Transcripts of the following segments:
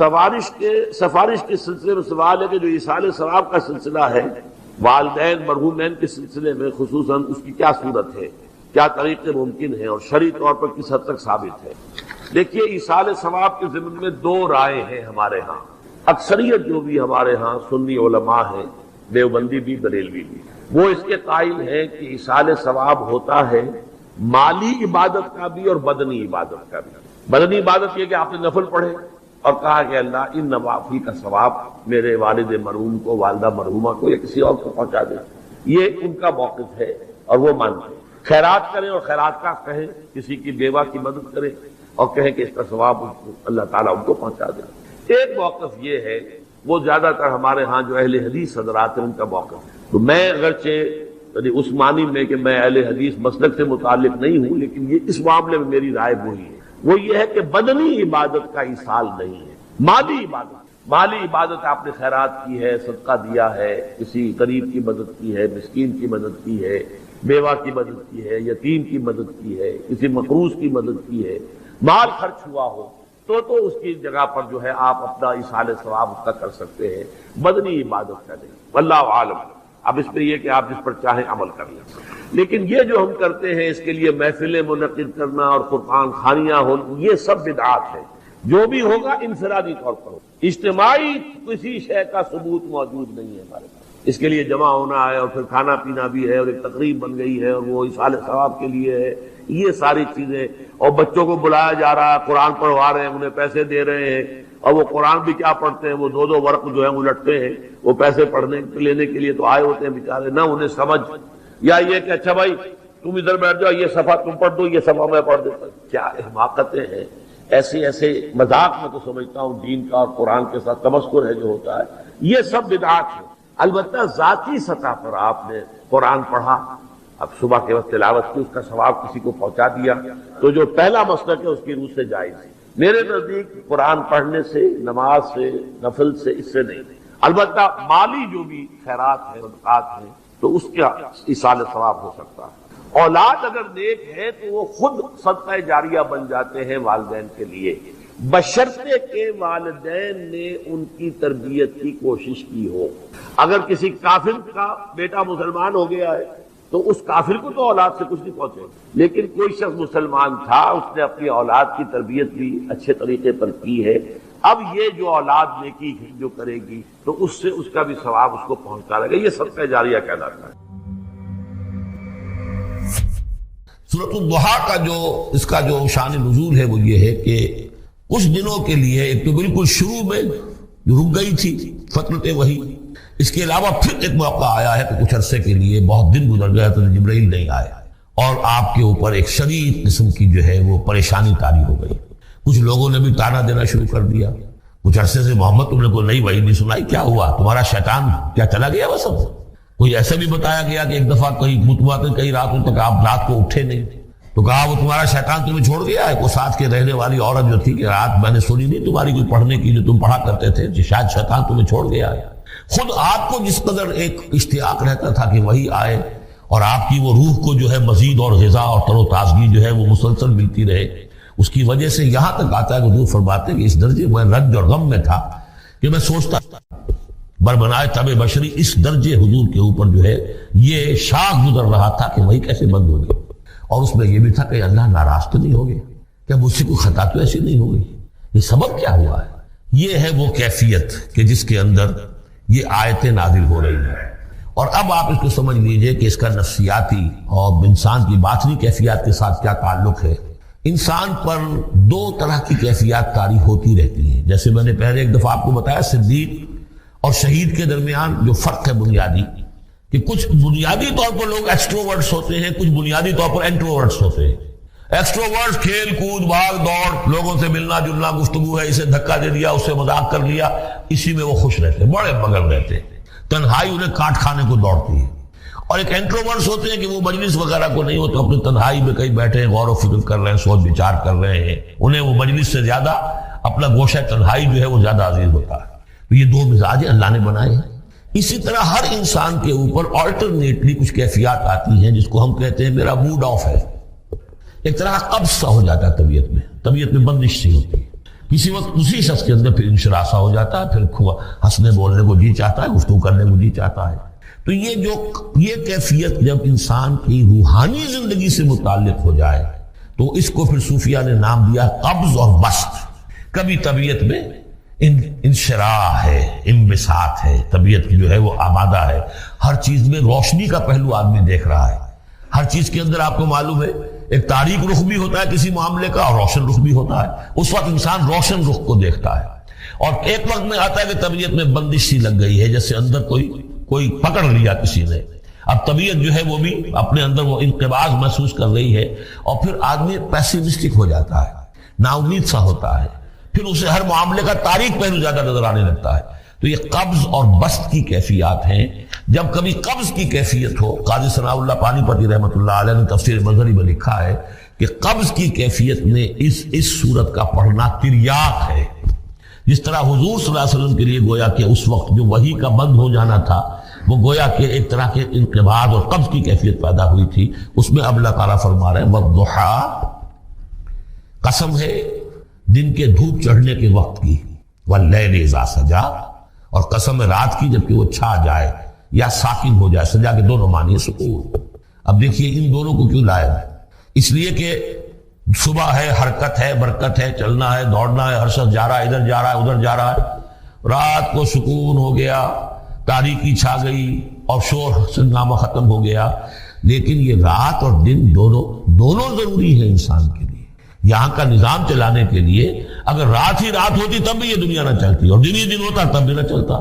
سفارش کے سلسلے میں سوال ہے کہ جو ایصال ثواب کا سلسلہ ہے والدین مرحومین کے سلسلے میں خصوصاً اس کی کیا صورت ہے، کیا طریقے ممکن ہیں اور شرعی طور پر کس حد تک ثابت ہے۔ دیکھیے ایصال ثواب کے ضمن میں دو رائے ہیں ہمارے ہاں۔ اکثریت جو بھی ہمارے ہاں سنی علماء ہیں، دیوبندی بھی بریلوی بھی، وہ اس کے قائل ہیں کہ ایصال ثواب ہوتا ہے مالی عبادت کا بھی اور بدنی عبادت کا بھی۔ بدنی عبادت یہ کہ آپ نے نفل پڑھے اور کہا کہ اللہ ان نوافل کا ثواب میرے والد مرحوم کو، والدہ مرحومہ کو یا کسی اور کو پہنچا دیں، یہ ان کا موقف ہے اور وہ مانتے ہیں۔ خیرات کریں اور خیرات کا کہیں، کسی کی بیوہ کی مدد کریں اور کہیں کہ اس کا ثواب اللہ تعالیٰ ان کو پہنچا دے۔ ایک موقف یہ ہے، وہ زیادہ تر ہمارے ہاں جو اہل حدیث حضرات ہیں ان کا موقف ہے۔ تو میں اگرچہ اس معنی میں کہ میں اہل حدیث مسلک سے متعلق نہیں ہوں، لیکن یہ اس معاملے میں میری رائے وہی ہے، وہ یہ ہے کہ بدنی عبادت کا ایصال نہیں ہے، مالی عبادت آپ نے خیرات کی ہے، صدقہ دیا ہے، کسی غریب کی مدد کی ہے، مسکین کی مدد کی ہے، بیوہ کی مدد کی ہے، یتیم کی مدد کی ہے، کسی مقروض کی مدد کی ہے، مال خرچ ہوا ہو تو اس کی جگہ پر جو ہے آپ اپنا ایصال ثواب اس کا کر سکتے ہیں، بدنی عبادت کا نہیں۔ واللہ عالم۔ اب اس پہ یہ کہ آپ جس پر چاہیں عمل کر لیں، لیکن یہ جو ہم کرتے ہیں اس کے لیے محفلیں منعقد کرنا اور قرآن خوانیاں ہو، یہ سب بدعات ہے۔ جو بھی ہوگا انفرادی طور پر ہوگا، اجتماعی کسی شے کا ثبوت موجود نہیں ہے ہمارے پاس۔ اس کے لیے جمع ہونا ہے اور پھر کھانا پینا بھی ہے اور ایک تقریب بن گئی ہے اور وہ ایصال ثواب کے لیے ہے، یہ ساری چیزیں، اور بچوں کو بلایا جا رہا ہے، قرآن پڑھوا رہے ہیں، انہیں پیسے دے رہے ہیں، اور وہ قرآن بھی کیا پڑھتے ہیں، وہ دو ورق جو ہیں الٹتے ہیں، وہ پیسے پڑھنے لینے کے لیے تو آئے ہوتے ہیں بیچارے، نہ انہیں سمجھ، یا یہ کہ اچھا بھائی تم ادھر بیٹھ جاؤ، یہ صفحہ تم پڑھ دو، یہ صفحہ میں پڑھ دیتا ہوں۔ کیا حماقتیں ہیں، ایسے مذاق میں تو سمجھتا ہوں دین کا اور قرآن کے ساتھ تمسخر ہے جو ہوتا ہے، یہ سب بدعات ہے۔ البتہ ذاتی سطح پر آپ نے قرآن پڑھا، اب صبح کے وقت تلاوت کی، اس کا ثواب کسی کو پہنچا دیا، تو جو پہلا مسلک ہے اس کی روح سے جائز ہے۔ میرے نزدیک قرآن پڑھنے سے، نماز سے، نفل سے، اس سے نہیں۔ البتہ مالی جو بھی خیرات ہیں، صدقات ہیں، تو اس کا ایصال ثواب ہو سکتا ہے۔ اولاد اگر نیک ہے تو وہ خود صدقہ جاریہ بن جاتے ہیں والدین کے لیے، بشرطے کہ والدین نے ان کی تربیت کی کوشش کی ہو۔ اگر کسی کافر کا بیٹا مسلمان ہو گیا ہے تو اس کافر کو تو اولاد سے کچھ نہیں پہنچے، لیکن کوئی شخص مسلمان تھا، اس نے اپنی اولاد کی تربیت بھی اچھے طریقے پر کی ہے، اب یہ جو اولاد نیکی جو کرے گی تو اس سے اس کا بھی ثواب اس کو پہنچتا رہے گا، یہ صدقہ جاریہ کہلاتا ہے۔ سورۃ الضحیٰ کا اس کا جو شان نزول ہے وہ یہ ہے کہ کچھ دنوں کے لیے، ایک تو بالکل شروع میں رک گئی تھی فترت وحی، اس کے علاوہ پھر ایک موقع آیا ہے کہ کچھ عرصے کے لیے بہت دن گزر گیا تو جبرائیل نہیں آئے اور آپ کے اوپر ایک شدید قسم کی جو ہے وہ پریشانی طاری ہو گئی۔ کچھ لوگوں نے بھی طعنہ دینا شروع کر دیا، کچھ عرصے سے محمد تم نے کوئی نئی وحی نہیں سنائی، کیا ہوا تمہارا شیطان کیا چلا گیا بس؟ کوئی ایسا بھی بتایا گیا کہ ایک دفعہ کہیں متواتر کئی راتوں تک آپ رات کو اٹھے نہیں، تو کہا وہ تمہارا شیطان تمہیں چھوڑ گیا ہے۔ وہ ساتھ کے رہنے والی عورت جو تھی کہ رات میں نے سنی نہیں تمہاری کوئی پڑھنے کی جو تم پڑھا کرتے تھے، کہ شاید شیطان تمہیں چھوڑ گیا ہے۔ خود آپ کو جس قدر ایک اشتیاق رہتا تھا کہ وہی آئے اور آپ کی وہ روح کو جو ہے مزید اور غذا اور تر و تازگی جو ہے وہ مسلسل ملتی رہے، اس کی وجہ سے یہاں تک آتا ہے کہ حضور فرماتے ہیں کہ اس درجے میں رنج اور غم میں تھا کہ میں سوچتا بربنائے طب بشری، اس درجے حضور کے اوپر جو ہے یہ شاخ گزر رہا تھا کہ وہی کیسے بند ہو گئی، اور اس میں یہ بھی تھا کہ اللہ ناراض تو نہیں ہو گیا، کیا مجھ سے کوئی خطا تو ایسی نہیں ہو گئی، یہ سبب کیا ہوا ہے؟ یہ ہے وہ کیفیت کہ جس کے اندر یہ آیتیں نازل ہو رہی ہیں۔ اور اب آپ اس کو سمجھ لیجئے کہ اس کا نفسیاتی اور انسان کی باطنی کیفیات کے ساتھ کیا تعلق ہے۔ انسان پر دو طرح کی کیفیات طاری ہوتی رہتی ہیں، جیسے میں نے پہلے ایک دفعہ آپ کو بتایا صدیق اور شہید کے درمیان جو فرق ہے بنیادی، کہ کچھ بنیادی طور پر لوگ ایکسٹروورٹس ہوتے ہیں، کچھ بنیادی طور پر انٹروورٹس ہوتے ہیں۔ ایکسٹروورٹس کھیل کود بھاگ دوڑ، لوگوں سے ملنا جلنا، گفتگو ہے، اسے دھکا دے دیا، اس سے مذاق کر لیا، اسی میں وہ خوش رہتے ہیں، بڑے مگن رہتے ہیں، تنہائی انہیں کاٹ کھانے کو دوڑتی ہے۔ اور ایک انٹروورٹس ہوتے ہیں کہ وہ مجلس وغیرہ کو نہیں ہوتے، اپنی تنہائی میں کہیں بیٹھے ہیں، غور و فکر کر رہے ہیں، سوچ بچار کر رہے ہیں، انہیں وہ مجلس سے زیادہ اپنا گوشہ تنہائی جو ہے وہ زیادہ عزیز ہوتا ہے۔ تو یہ دو مزاج اللہ نے بنائے ہیں۔ اسی طرح ہر انسان کے اوپر آلٹرنیٹلی کچھ کیفیات آتی ہیں جس کو ہم کہتے ہیں میرا موڈ آف ہے، ایک طرح کا قبض سا ہو جاتا ہے طبیعت میں بندش سی ہوتی ہے۔ کسی وقت اسی شخص کے اندر پھر انشراح سا ہو جاتا ہے، پھر ہنسنے بولنے کو جی چاہتا ہے، گفتگو کرنے کو جی چاہتا ہے۔ تو یہ کیفیت جب انسان کی روحانی زندگی سے متعلق ہو جائے تو اس کو پھر صوفیہ نے نام دیا قبض اور بسط۔ کبھی طبیعت میں انشراح ہے، انبساط ہے، طبیعت جو ہے وہ آبادہ ہے، ہر چیز میں روشنی کا پہلو آدمی دیکھ رہا ہے، ہر چیز کے اندر آپ کو معلوم ہے ایک تاریک رخ بھی ہوتا ہے کسی معاملے کا اور روشن رخ بھی ہوتا ہے، اس وقت انسان روشن رخ کو دیکھتا ہے۔ اور ایک وقت میں آتا ہے کہ طبیعت میں بندش سی لگ گئی ہے، جیسے اندر کوئی پکڑ لیا کسی نے، اب طبیعت جو ہے وہ بھی اپنے اندر وہ انقباض محسوس کر رہی ہے، اور پھر آدمی پیسیمسٹک ہو جاتا ہے، نا امید سا ہوتا ہے، پھر اسے ہر معاملے کا تاریک پہلو زیادہ نظر آنے لگتا ہے۔ تو یہ قبض اور بسط کی کیفیات ہیں۔ جب کبھی قبض کی کیفیت ہو، قاضی ثناء اللہ پانی پتی رحمۃ اللہ علیہ نے تفسیر مظہری میں لکھا ہے کہ قبض کی کیفیت میں اس صورت کا پڑھنا تریاق ہے، جس طرح حضور صلی اللہ علیہ وسلم کے لیے گویا کہ اس وقت جو وحی کا بند ہو جانا تھا وہ گویا کہ ایک طرح کے انقباض اور قبض کی کیفیت پیدا ہوئی تھی، اس میں اب اللہ تعالیٰ فرما رہے ہیں وَالضُّحَىٰ، قسم ہے دن کے دھوپ چڑھنے کے وقت کی، وَاللَّيْلِ إِذَا سَجَا، اور قسم ہے رات کی جبکہ وہ چھا جائے یا ساکن ہو جائے، سجا کے دونوں معنی سکون۔ اب دیکھیے ان دونوں کو کیوں لایا ہے؟ اس لیے کہ صبح ہے، حرکت ہے، برکت ہے، چلنا ہے، دوڑنا ہے، ہر شخص جا رہا ہے، ادھر جا رہا ہے، ادھر جا رہا ہے، رات کو سکون ہو گیا، تاریکی چھا گئی اور شور ہنگامہ ختم ہو گیا۔ لیکن یہ رات اور دن دونوں ضروری ہے انسان کے لیے، یہاں کا نظام چلانے کے لیے۔ اگر رات ہی رات ہوتی تب بھی یہ دنیا نہ چلتی، اور دن ہی دن ہوتا تب بھی نہ چلتا،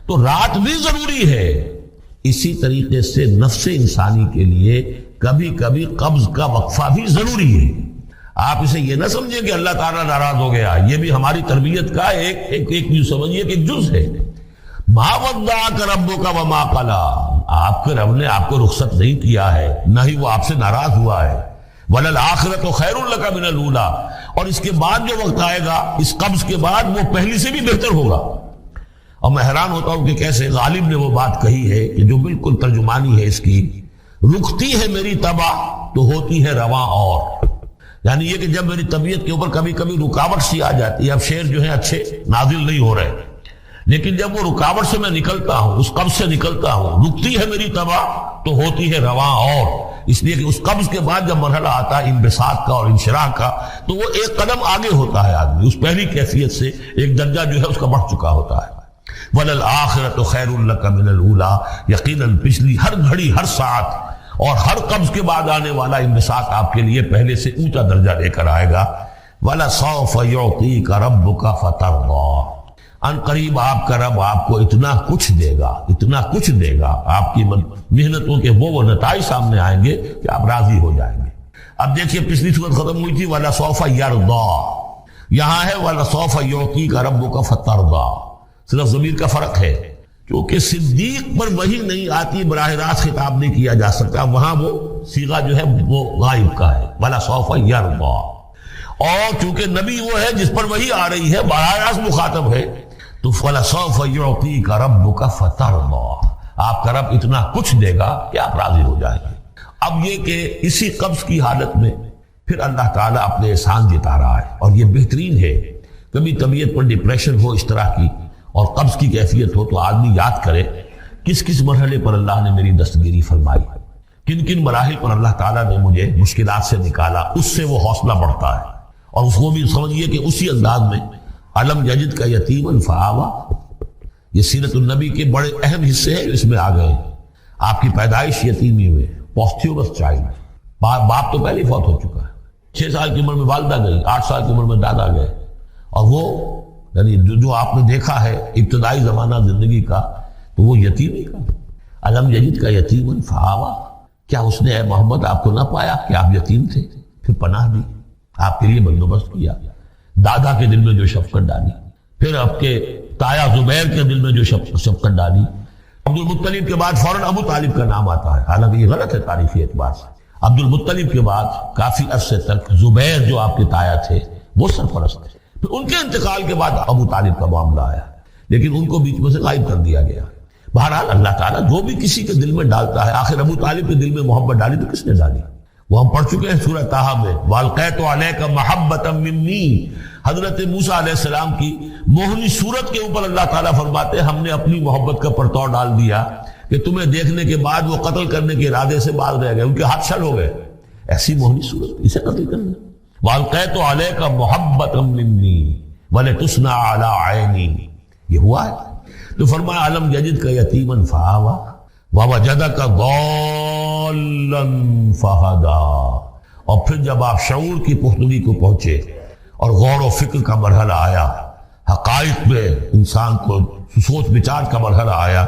تو رات بھی ضروری ہے۔ اسی طریقے سے نفس انسانی کے لیے کبھی کبھی قبض کا وقفہ بھی ضروری ہے۔ آپ اسے یہ نہ سمجھیں کہ اللہ تعالیٰ ناراض ہو گیا، یہ بھی ہماری تربیت کا ایک سمجھیے کہ ایک جز ہے۔ ما ودعک ربک وما قلی، آپ کے رب نے آپ کو رخصت نہیں کیا ہے، نہ ہی وہ آپ سے ناراض ہوا ہے۔ وَلَلْآخِرَةُ خَيْرٌ لَكَ مِنَ الْأُولَىٰ، اور اس کے بعد جو وقت آئے گا اس قبض کے بعد وہ پہلی سے بھی بہتر ہوگا۔ اور میں حیران ہوتا ہوں کہ کیسے غالب نے وہ بات کہی ہے کہ جو بالکل ترجمانی ہے اس کی، رکتی ہے میری طبع تو ہوتی ہے رواں اور، یعنی یہ کہ جب میری طبیعت کے اوپر کبھی کبھی رکاوٹ سی آ جاتی ہے، اب شعر جو ہے اچھے نازل نہیں ہو رہے، لیکن جب وہ رکاوٹ سے میں نکلتا ہوں، اس قبض سے نکلتا ہوں، رکتی ہے میری طبع تو ہوتی ہے رواں اور، اس لیے کہ اس قبض کے بعد جب مرحلہ آتا ہے انبساط کا اور انشراح کا تو وہ ایک قدم آگے ہوتا ہے، آدمی اس پہلی کیفیت سے ایک درجہ جو ہے اس کا بڑھ چکا ہوتا ہے۔ وَلَلْآخِرَةُ خَيْرٌ لَكَ مِنَ الْأُولَىٰ، یقیناً پچھلی ہر گھڑی، ہر ساعت اور ہر قبض کے بعد آنے والا انبساط آپ کے لیے پہلے سے اونچا درجہ لے کر آئے گا۔ وَلَسَوْفَ يُعْطِيكَ رَبُّكَ فَتَرْضَىٰ، ان قریب آپ کا رب آپ کو اتنا کچھ دے گا، اتنا کچھ دے گا، آپ کی محنتوں کے وہ نتائج سامنے آئیں گے کہ آپ راضی ہو جائیں گے۔ اب دیکھیے پچھلی صورت ختم ہوئی تھی وَلَسَوْفَ يَرْضَىٰ، یہاں ہے وَلَسَوْفَ يُعْطِيكَ رَبُّكَ فَتَرْضَىٰ، صرف ضمیر کا فرق ہے، کیونکہ صدیق پر وحی نہیں آتی، براہ راست خطاب نہیں کیا جا سکتا، وہاں وہ صیغہ جو ہے وہ غائب کا ہے وَلَسَوْفَ يَرْضَىٰ، اور چونکہ نبی وہ ہے جس پر وحی آ رہی ہے، براہ راست مخاطب ہے، تو فَلَسَوْفَ يُعْطِيكَ رَبُّكَ فَتَرْضَىٰ، آپ کا رب اتنا کچھ دے گا کہ آپ راضی ہو جائیں گے۔ اب یہ کہ اسی قبض کی حالت میں پھر اللہ تعالیٰ اپنے احسان جتا رہا ہے، اور یہ بہترین ہے۔ کبھی طبیعت پر ڈپریشن ہو اس طرح کی اور قبض کی کیفیت ہو تو آدمی یاد کرے کس کس مرحلے پر اللہ نے میری دستگیری فرمائی، کن کن مراحل پر اللہ تعالیٰ نے مجھے مشکلات سے نکالا، اس سے وہ حوصلہ بڑھتا ہے۔ اور اس کو بھی سمجھیے کہ اسی انداز میں علم یجد کا یتیماً فآویٰ، یہ سیرت النبی کے بڑے اہم حصے ہیں جو اس میں آ گئے۔ آپ کی پیدائش یتیمی ہوئے، پوسٹیومس چائلڈ، باپ تو پہلے فوت ہو چکا ہے، 6 سال کی عمر میں والدہ گئی، 8 سال کی عمر میں دادا گئے، اور وہ یعنی جو آپ نے دیکھا ہے ابتدائی زمانہ زندگی کا تو وہ یتیمی کا۔ علم یجد کا یتیماً فآویٰ، کیا اس نے اے محمد آپ کو نہ پایا کہ آپ یتیم تھے، پھر پناہ دی، آپ کے لیے بندوبست کیا، دادا کے دل میں جو شفقت ڈالی، پھر آپ کے تایا زبیر کے دل میں جو شفقت ڈالی۔ عبد المطلب کے بعد فوراً ابو طالب کا نام آتا ہے، حالانکہ یہ غلط ہے تاریخی اعتبار سے۔ عبد المطلب کے بعد کافی عرصے تک زبیر جو آپ کے تایا تھے وہ سرپرست تھے، پھر ان کے انتقال کے بعد ابو طالب کا معاملہ آیا، لیکن ان کو بیچ میں سے غائب کر دیا گیا۔ بہرحال اللہ تعالیٰ جو بھی کسی کے دل میں ڈالتا ہے، آخر ابو طالب کے دل میں محبت ڈالی تو کس نے ڈالی؟ وہ ہم پڑھ چکے ہیں سورہ طٰہٰ میں، وَأَلْقَيْتُ عَلَيْكَ مَحَبَّةً مِّنِّي، حضرت موسیٰ علیہ السلام کی موہنی صورت کے اوپر اللہ تعالیٰ فرماتے ہیں ہم نے اپنی محبت کا پرتو ڈال دیا کہ تمہیں دیکھنے کے بعد وہ قتل کرنے کے ارادے سے باز رہ گئے، ان کے ہاتھ شل ہو گئے، ایسی موہنی صورت، اسے قتل کرنا۔ وَأَلْقَيْتُ عَلَيْكَ مُحَبَّةً مِّنِّي وَلِتُصْنَعَ عَلَىٰ عَيْنِي، یہ ہوا ہے۔ تو فرمایا أَلَمْ يَجِدْكَ يَتِيمًا فَآوَىٰ وَوَجَدَكَ ضَالًّا فَهَدَىٰ، اور پھر جب آپ شعور کی پختگی کو پہنچے اور غور و فکر کا مرحلہ آیا، حقائق میں انسان کو سوچ بچار کا مرحلہ آیا،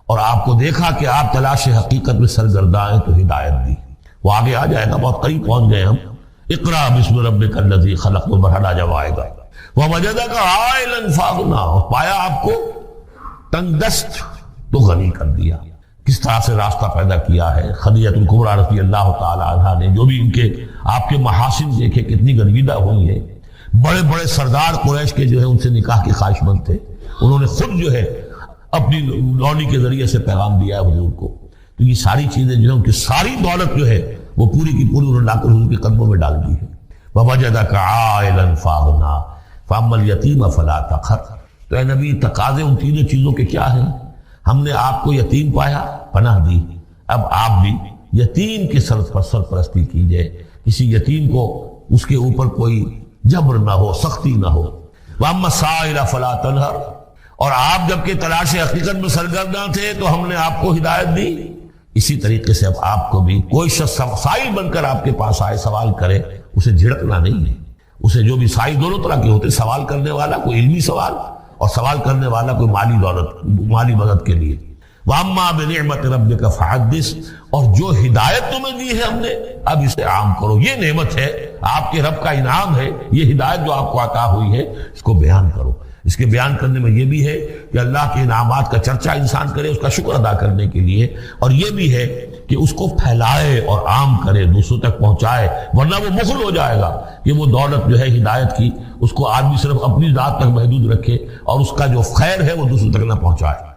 اور آپ کو دیکھا کہ آپ تلاش حقیقت میں سرگرداں ہیں، تو ہدایت دی۔ وہ آگے آ جائے گا، بہت قریب پہنچ گئے ہم۔ اقرا بسم ربک الذی خلق، وہ مرحلہ جب آئے گا۔ ووجدک عائلا فاغنی، اور پایا آپ کو تنگ دست تو غنی کر دیا۔ کس طرح سے راستہ پیدا کیا ہے۔ خدیجہ الکبریٰ رضی اللہ تعالی عنہا نے جو بھی ان کے آپ کے محاسن دیکھے، کتنی گنجیدہ ہوئی ہیں۔ بڑے بڑے سردار قریش کے جو ہے ان سے نکاح کے خواہش مند تھے، انہوں نے خود جو ہے اپنی لونی کے ذریعے سے پیغام دیا ہے حضور کو۔ تو یہ ساری چیزیں جو ہے ان کی ساری دولت جو ہے وہ پوری کی پوری انہوں نے لا کر حضور کے قدموں میں ڈال دی ہے۔ وَوَجَدَكَ عَائِلًا فَأَغْنَىٰ فَأَمَّا الْيَتِيمَ فَلَا تَقْهَرْ۔ تو اے نبی تقاضے ان تینوں چیزوں کے کیا ہیں؟ ہم نے آپ کو یتیم پایا، پناہ دی، اب آپ بھی یتیم کے سرپرستی کیجئے، کسی یتیم کو اس کے اوپر کوئی جبر نہ ہو، سختی نہ ہو۔ وَأَمَّا السَّائِلَ فَلَا تَنْهَرْ، اور آپ جبکہ تلاش حقیقت میں سرگرداں تھے تو ہم نے آپ کو ہدایت دی، اسی طریقے سے اب آپ کو بھی کوئی شخص سائل بن کر آپ کے پاس آئے، سوال کرے، اسے جھڑکنا نہیں ہے۔ اسے جو بھی سائل دونوں طرح کے ہوتے، سوال کرنے والا کوئی علمی سوال، اور سوال کرنے والا کوئی مالی دولت، مالی مدد کے لیے۔ وَأَمَّا بِنِعْمَةِ رَبِّكَ فَحَدِّثْ، اور جو ہدایت تمہیں دی ہے ہم نے، اب اسے عام کرو، یہ نعمت ہے، آپ کے رب کا انعام ہے، یہ ہدایت جو آپ کو عطا ہوئی ہے، اس کو بیان کرو۔ اس کے بیان کرنے میں یہ بھی ہے کہ اللہ کے انعامات کا چرچا انسان کرے، اس کا شکر ادا کرنے کے لیے، اور یہ بھی ہے کہ اس کو پھیلائے اور عام کرے، دوسروں تک پہنچائے، ورنہ وہ مغل ہو جائے گا کہ وہ دولت جو ہے ہدایت کی، اس کو آدمی صرف اپنی ذات تک محدود رکھے اور اس کا جو خیر ہے وہ دوسروں تک نہ پہنچائے۔